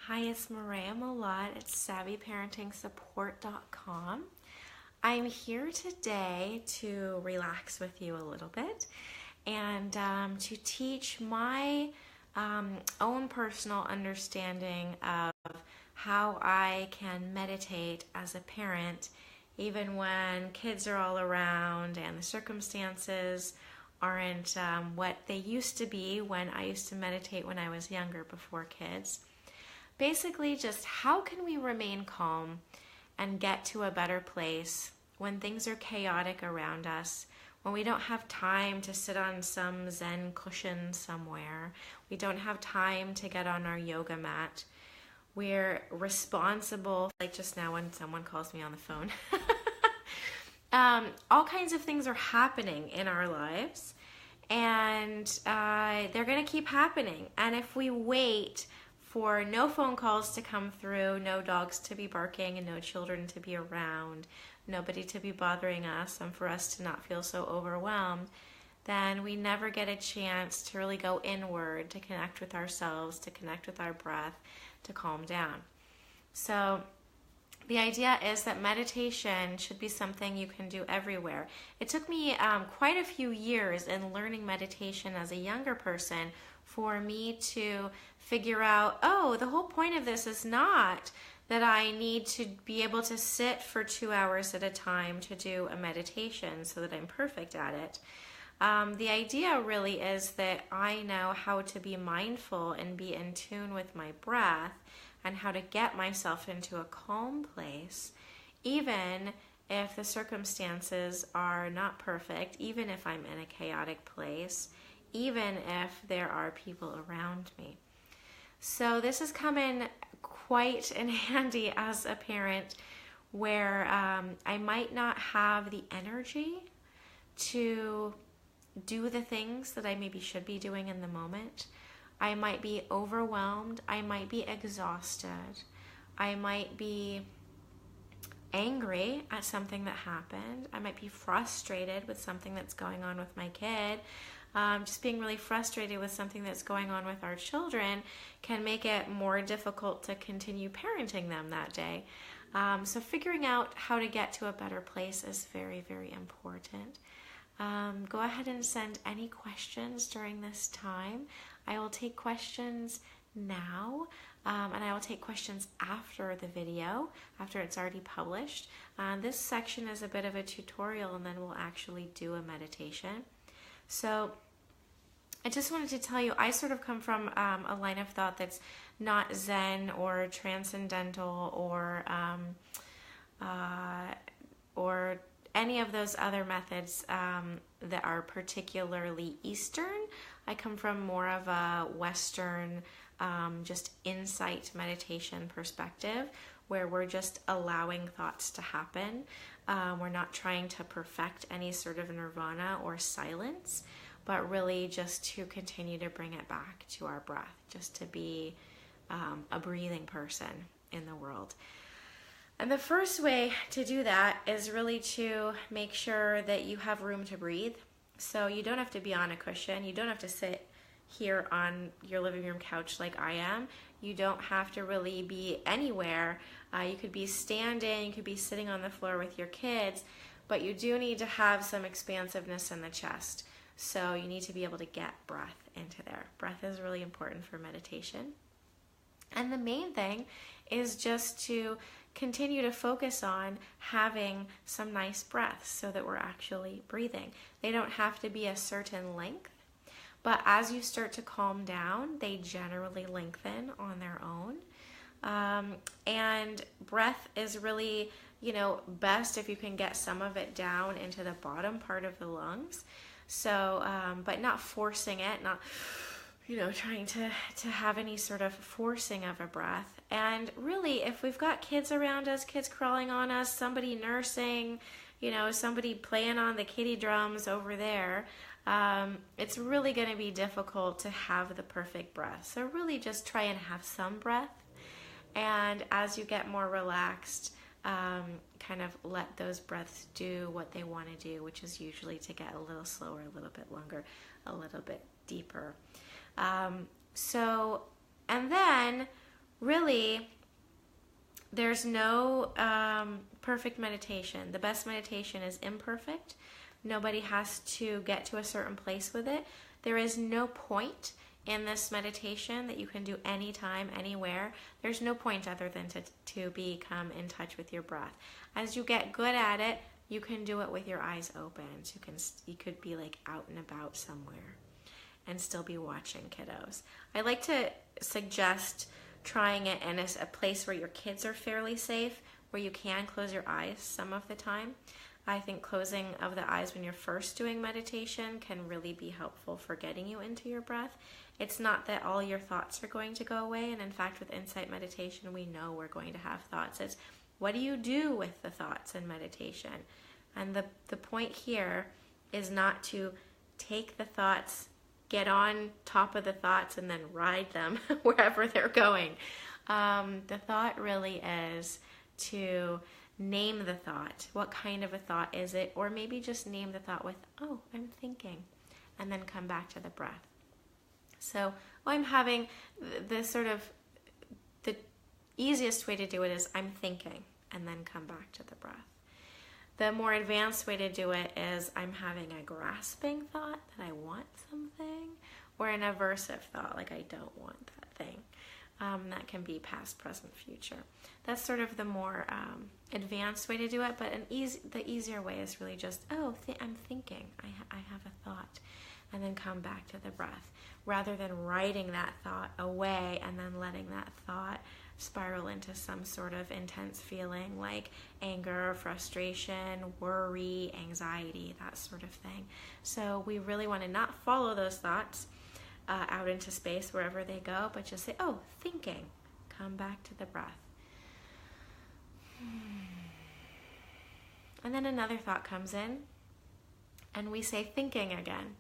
Hi, it's Maria Malott at SavvyParentingSupport.com. I'm here today to relax with you a little bit and to teach my own personal understanding of how I can meditate as a parent, even when kids are all around and the circumstances aren't what they used to be when I used to meditate when I was younger before kids. Basically, just how can we remain calm and get to a better place when things are chaotic around us, when we don't have time to sit on some Zen cushion somewhere, we don't have time to get on our yoga mat. We're responsible, like just now when someone calls me on the phone. All kinds of things are happening in our lives, and they're going to keep happening. And if we wait for no phone calls to come through, no dogs to be barking, and no children to be around, nobody to be bothering us, and for us to not feel so overwhelmed, then we never get a chance to really go inward, to connect with ourselves, to connect with our breath, to calm down. So the idea is that meditation should be something you can do everywhere. It took me quite a few years in learning meditation as a younger person for me to figure out, oh, the whole point of this is not that I need to be able to sit for 2 hours at a time to do a meditation so that I'm perfect at it. The idea really is that I know how to be mindful and be in tune with my breath and how to get myself into a calm place, even if the circumstances are not perfect, even if I'm in a chaotic place, even if there are people around me. So this has come in quite in handy as a parent where I might not have the energy to do the things that I maybe should be doing in the moment. I might be overwhelmed. I might be exhausted. I might be angry at something that happened. I might be frustrated with something that's going on with my kid. Just being really frustrated with something that's going on with our children can make it more difficult to continue parenting them that day. So figuring out how to get to a better place is very, very important. Go ahead and send any questions during this time. I will take questions now, and I will take questions after the video, after it's already published. This section is a bit of a tutorial, and then we'll actually do a meditation. So I just wanted to tell you, I sort of come from a line of thought that's not Zen or transcendental or any of those other methods that are particularly Eastern. I come from more of a Western, just insight meditation perspective, where we're just allowing thoughts to happen. We're not trying to perfect any sort of nirvana or silence, but really just to continue to bring it back to our breath, just to be a breathing person in the world. And the first way to do that is really to make sure that you have room to breathe. So you don't have to be on a cushion. You don't have to sit here on your living room couch like I am. You don't have to really be anywhere. You could be standing, you could be sitting on the floor with your kids, but you do need to have some expansiveness in the chest. So you need to be able to get breath into there. Breath is really important for meditation. And the main thing is just to continue to focus on having some nice breaths so that we're actually breathing. They don't have to be a certain length, but as you start to calm down, they generally lengthen on their own. And breath is really, best if you can get some of it down into the bottom part of the lungs. So, but not forcing it, not trying to have any sort of forcing of a breath. And really, if we've got kids around us, kids crawling on us, somebody nursing, somebody playing on the kiddie drums over there, it's really going to be difficult to have the perfect breath. So really just try and have some breath. And as you get more relaxed, kind of let those breaths do what they want to do, which is usually to get a little slower, a little bit longer, a little bit deeper. And then really, there's no perfect meditation. The best meditation is imperfect. Nobody has to get to a certain place with it. There is no point in this meditation that you can do anytime, anywhere. There's no point other than to become in touch with your breath. As you get good at it, you can do it with your eyes open. So you could be like out and about somewhere and still be watching kiddos. I like to suggest trying it in a place where your kids are fairly safe, where you can close your eyes some of the time. I think closing of the eyes when you're first doing meditation can really be helpful for getting you into your breath. It's not that all your thoughts are going to go away, and in fact with insight meditation we know we're going to have thoughts. It's what do you do with the thoughts in meditation? And the point here is not to take the thoughts, get on top of the thoughts, and then ride them wherever they're going. The thought really is to name the thought. What kind of a thought is it? Or maybe just name the thought with, oh, I'm thinking, and then come back to the breath. So I'm having the easiest way to do it is I'm thinking, and then come back to the breath. The more advanced way to do it is I'm having a grasping thought that I want something, or an aversive thought like I don't want that thing. That can be past, present, future. That's sort of the more advanced way to do it, but the easier way is really just, I'm thinking, I have a thought, and then come back to the breath, rather than writing that thought away and then letting that thought spiral into some sort of intense feeling like anger, frustration, worry, anxiety, that sort of thing. So we really want to not follow those thoughts out into space wherever they go, but just say, thinking, come back to the breath. And then another thought comes in, and we say thinking again.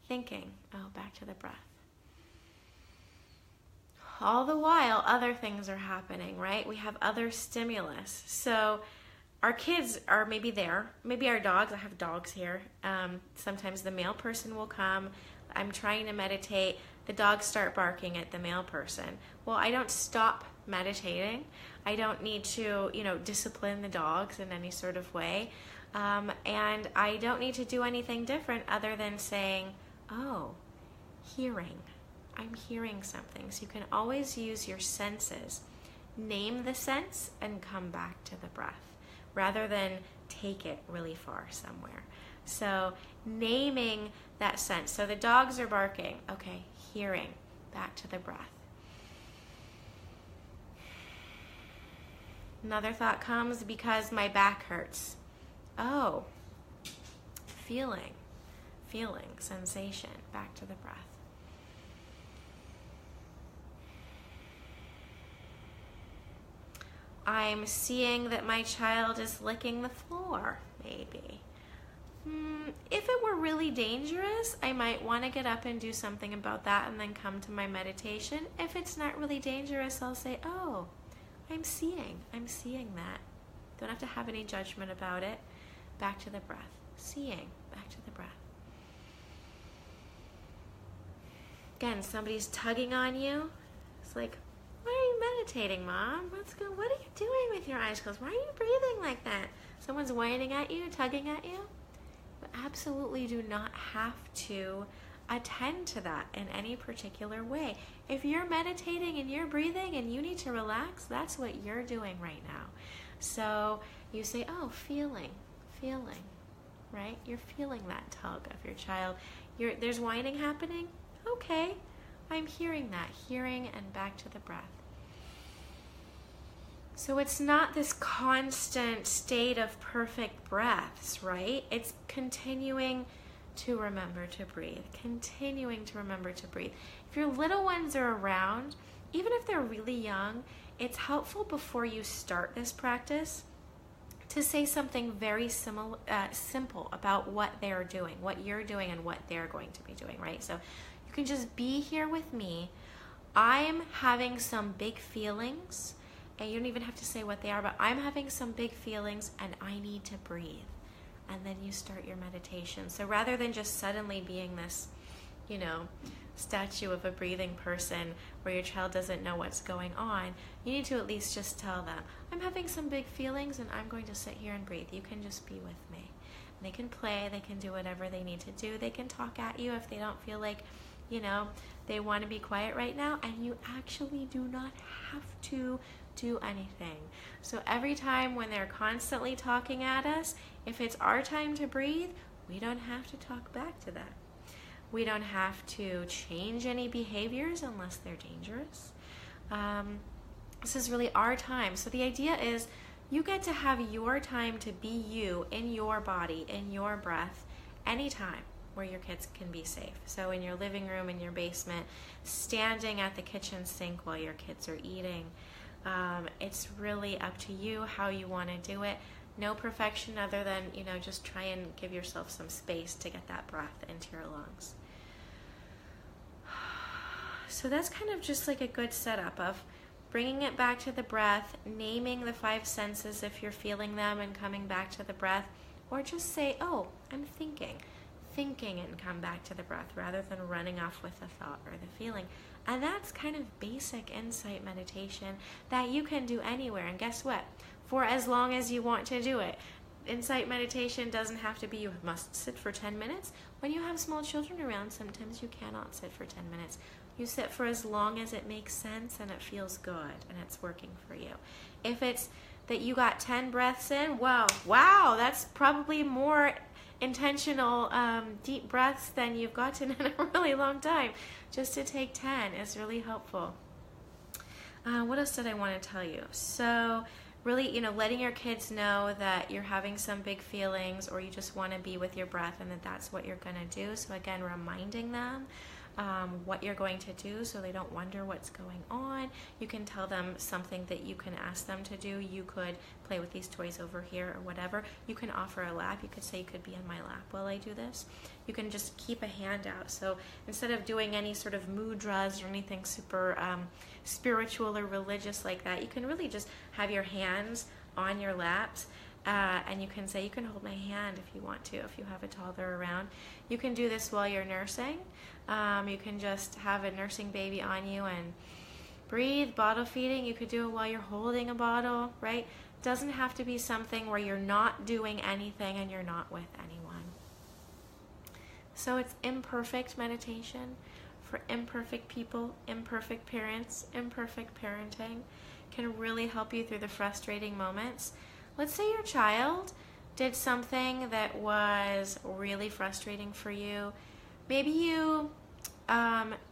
Thinking, back to the breath. All the while, other things are happening, right? We have other stimulus. So our kids are maybe there. Maybe our dogs, I have dogs here. Sometimes the male person will come. I'm trying to meditate. The dogs start barking at the male person. Well, I don't stop meditating. I don't need to, discipline the dogs in any sort of way. And I don't need to do anything different other than saying, hearing. I'm hearing something. So you can always use your senses. Name the sense and come back to the breath rather than take it really far somewhere. So naming that sense. So the dogs are barking. Okay, hearing. Back to the breath. Another thought comes because my back hurts. Feeling, sensation. Back to the breath. I'm seeing that my child is licking the floor, maybe. If it were really dangerous, I might want to get up and do something about that and then come to my meditation. If it's not really dangerous, I'll say, I'm seeing that. Don't have to have any judgment about it. Back to the breath. Seeing, back to the breath. Again, somebody's tugging on you. It's like, why are you meditating, Mom? What are you doing with your eyes closed? Why are you breathing like that? Someone's whining at you, tugging at you. But absolutely do not have to attend to that in any particular way. If you're meditating and you're breathing and you need to relax, that's what you're doing right now. So you say, feeling, right? You're feeling that tug of your child. There's whining happening. Okay, I'm hearing that. Hearing and back to the breath. So it's not this constant state of perfect breaths, right? It's continuing to remember to breathe. Continuing to remember to breathe. If your little ones are around, even if they're really young, it's helpful before you start this practice to say something very simple about what they're doing, what you're doing, and what they're going to be doing, right? So you can just be here with me. I'm having some big feelings, and you don't even have to say what they are, but I'm having some big feelings and I need to breathe. And then you start your meditation. So rather than just suddenly being this, statue of a breathing person where your child doesn't know what's going on, you need to at least just tell them, I'm having some big feelings and I'm going to sit here and breathe. You can just be with me. And they can play, they can do whatever they need to do. They can talk at you if they don't feel like, they want to be quiet right now, and you actually do not have to do anything. So every time when they're constantly talking at us, if it's our time to breathe, we don't have to talk back to them. We don't have to change any behaviors unless they're dangerous. This is really our time. So the idea is you get to have your time to be you in your body, in your breath, anytime where your kids can be safe. So in your living room, in your basement, standing at the kitchen sink while your kids are eating. It's really up to you how you want to do it. No perfection other than, just try and give yourself some space to get that breath into your lungs. So that's kind of just like a good setup of bringing it back to the breath, naming the 5 senses if you're feeling them and coming back to the breath, or just say, oh, I'm thinking and come back to the breath rather than running off with the thought or the feeling. And that's kind of basic insight meditation that you can do anywhere. And guess what? For as long as you want to do it. Insight meditation doesn't have to be you must sit for 10 minutes. When you have small children around, sometimes you cannot sit for 10 minutes. You sit for as long as it makes sense and it feels good and it's working for you. If it's that you got 10 breaths in, wow, that's probably more intentional deep breaths than you've gotten in a really long time. Just to take 10 is really helpful. What else did I want to tell you? So really, letting your kids know that you're having some big feelings or you just want to be with your breath and that that's what you're going to do. So again, reminding them what you're going to do so they don't wonder what's going on. You can tell them something that you can ask them to do. You could play with these toys over here or whatever. You can offer a lap. You could say you could be in my lap while I do this. You can just keep a hand out. So instead of doing any sort of mudras or anything super spiritual or religious like that, you can really just have your hands on your laps. And you can say, you can hold my hand if you want to, if you have a toddler around. You can do this while you're nursing. You can just have a nursing baby on you and breathe, bottle feeding. You could do it while you're holding a bottle, right? Doesn't have to be something where you're not doing anything and you're not with anyone. So it's imperfect meditation for imperfect people, imperfect parents, imperfect parenting. Can really help you through the frustrating moments. Let's say your child did something that was really frustrating for you. Maybe you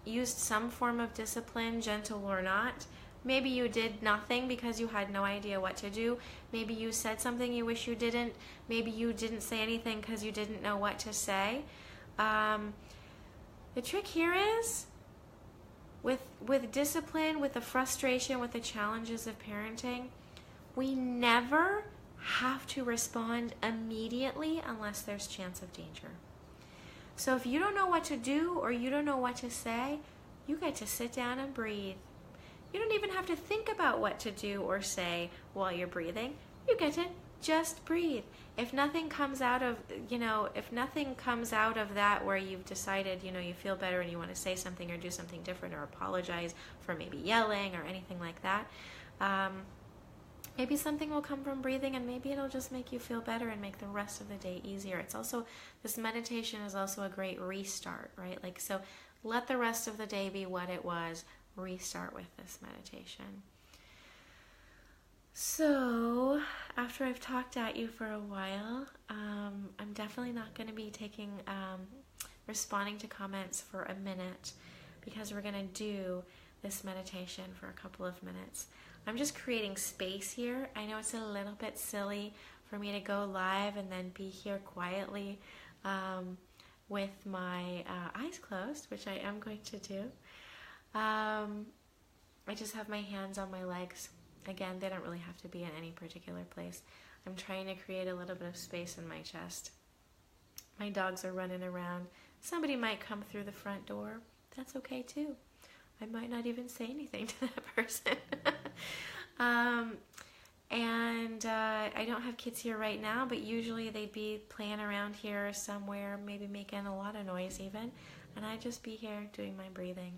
used some form of discipline, gentle or not. Maybe you did nothing because you had no idea what to do. Maybe you said something you wish you didn't. Maybe you didn't say anything because you didn't know what to say. The trick here is with discipline, with the frustration, with the challenges of parenting, we never have to respond immediately unless there's chance of danger. So if you don't know what to do or you don't know what to say, you get to sit down and breathe. You don't even have to think about what to do or say while you're breathing. You get to just breathe. If nothing comes out of, that where you've decided, you feel better and you want to say something or do something different or apologize for maybe yelling or anything like that, maybe something will come from breathing and maybe it'll just make you feel better and make the rest of the day easier. This meditation is also a great restart, right? So let the rest of the day be what it was. Restart with this meditation. So after I've talked at you for a while, I'm definitely not going to be responding to comments for a minute because we're going to do this meditation for a couple of minutes. I'm just creating space here. I know it's a little bit silly for me to go live and then be here quietly with my eyes closed, which I am going to do. I just have my hands on my legs. Again, they don't really have to be in any particular place. I'm trying to create a little bit of space in my chest. My dogs are running around. Somebody might come through the front door. That's okay too. I might not even say anything to that person. I don't have kids here right now, but usually they'd be playing around here somewhere, maybe making a lot of noise even. and I just be here doing my breathing.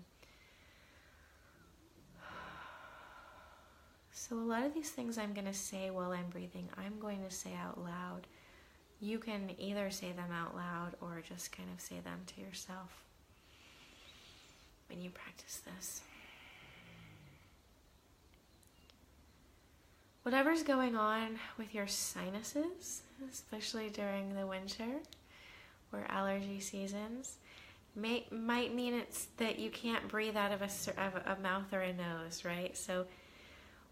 So a lot of these things I'm going to say while I'm breathing, I'm going to say out loud. You can either say them out loud or just kind of say them to yourself when you practice this. Whatever's going on with your sinuses, especially during the winter or allergy seasons, might mean it's that you can't breathe out of a mouth or a nose, right? So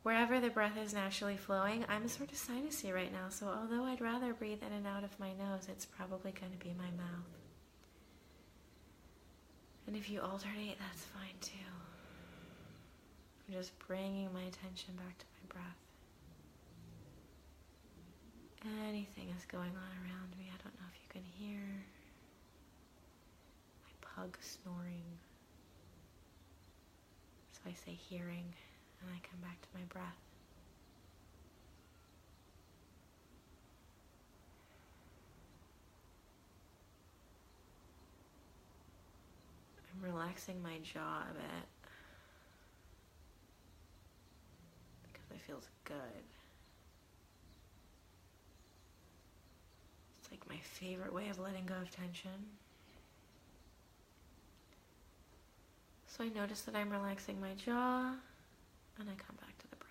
wherever the breath is naturally flowing, I'm sort of sinusy right now, so although I'd rather breathe in and out of my nose, it's probably going to be my mouth. And if you alternate, that's fine too. I'm just bringing my attention back to my breath. Anything is going on around me. I don't know if you can hear my pug snoring. So I say hearing, and I come back to my breath. I'm relaxing my jaw a bit because it feels good. It's like my favorite way of letting go of tension. So I notice that I'm relaxing my jaw, and I come back to the breath.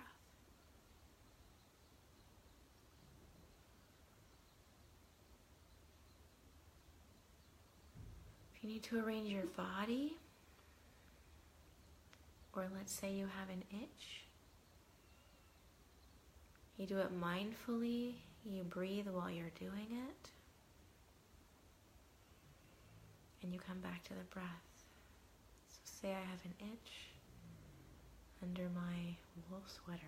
If you need to arrange your body, or let's say you have an itch, you do it mindfully, you breathe while you're doing it, and you come back to the breath. So say I have an itch under my wool sweater.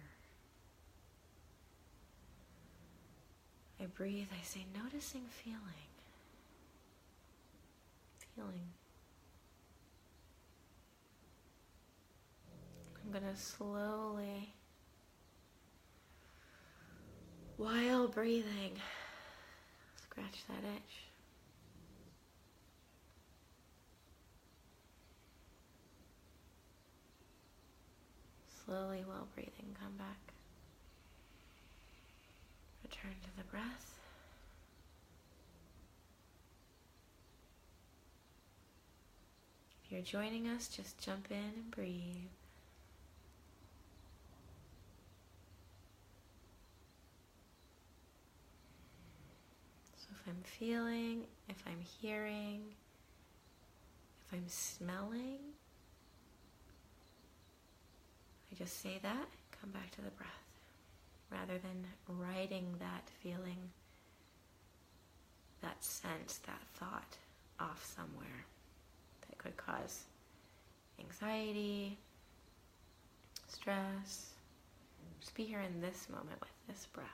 I breathe, I say, noticing feeling. I'm going to slowly, while breathing, scratch that itch. Slowly, while breathing, come back. Return to the breath. If you're joining us, just jump in and breathe. So if I'm feeling, if I'm hearing, if I'm smelling, I just say that, come back to the breath, rather than writing that feeling, that sense, that thought off somewhere that could cause anxiety, stress. Just be here in this moment with this breath.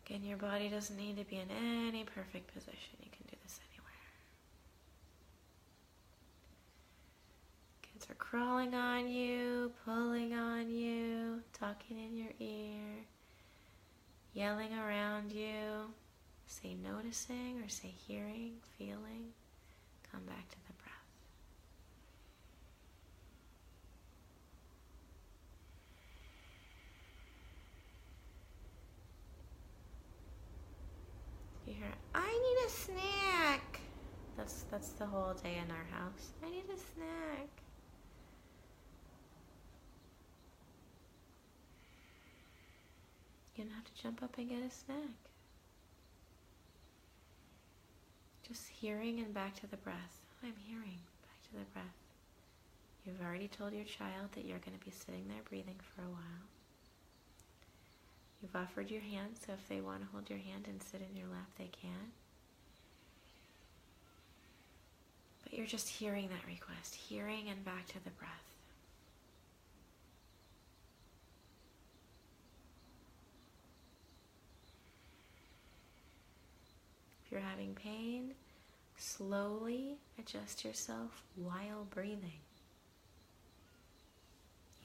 Again, your body doesn't need to be in any perfect position. You can do this anywhere. Kids are crawling on you, pulling on you, talking in your ear, yelling around you. Say noticing or say hearing, feeling. Come back to the breath. You hear, I need a snack. That's the whole day in our house. I need a snack. You don't have to jump up and get a snack. Just hearing and back to the breath. I'm hearing, back to the breath. You've already told your child that you're going to be sitting there breathing for a while. You've offered your hand, so if they want to hold your hand and sit in your lap, they can. But you're just hearing that request, hearing and back to the breath. If you're having pain, slowly adjust yourself while breathing.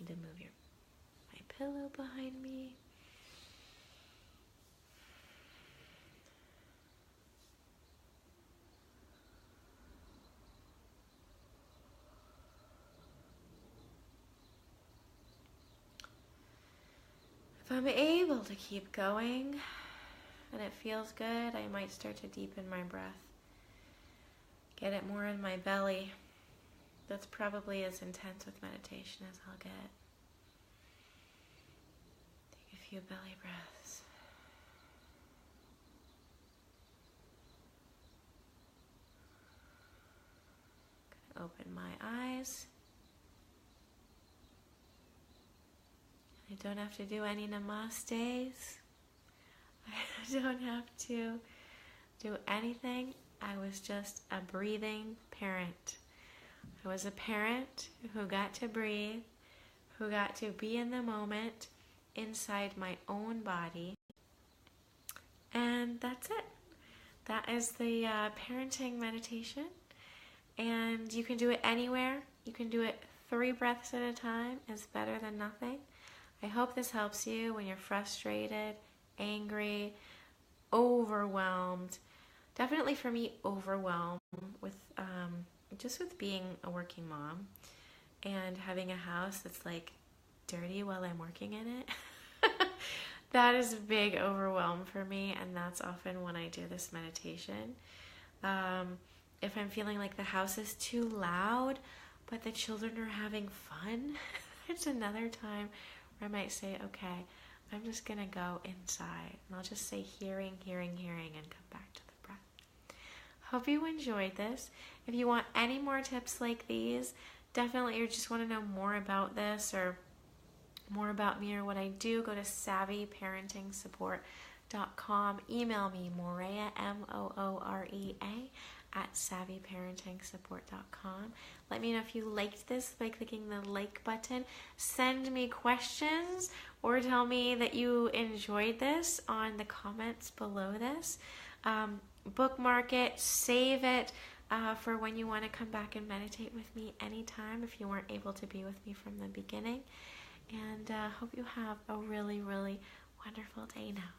need to move my pillow behind me. If I'm able to keep going and it feels good, I might start to deepen my breath. Get it more in my belly. That's probably as intense with meditation as I'll get. Take a few belly breaths. Gonna open my eyes. I don't have to do any namastes. I don't have to do anything. I was just a breathing parent. I was a parent who got to breathe, who got to be in the moment inside my own body. And that's it. That is the parenting meditation. And you can do it anywhere. You can do it 3 breaths at a time. It's better than nothing. I hope this helps you when you're frustrated, angry, overwhelmed. Definitely for me, overwhelmed with just with being a working mom and having a house that's like dirty while I'm working in it. That is a big overwhelm for me, and that's often when I do this meditation. If I'm feeling like the house is too loud, but the children are having fun, it's another time where I might say, okay, I'm just going to go inside. And I'll just say hearing, hearing, hearing, and come back to the breath. Hope you enjoyed this. If you want any more tips like these, definitely, or just want to know more about this or more about me or what I do, go to savvyparentingsupport.com. Email me, Moorea, Moorea, at savvyparentingsupport.com. Let me know if you liked this by clicking the like button. Send me questions or tell me that you enjoyed this on the comments below this. Bookmark it, save it for when you want to come back and meditate with me anytime if you weren't able to be with me from the beginning. And hope you have a really, really wonderful day now.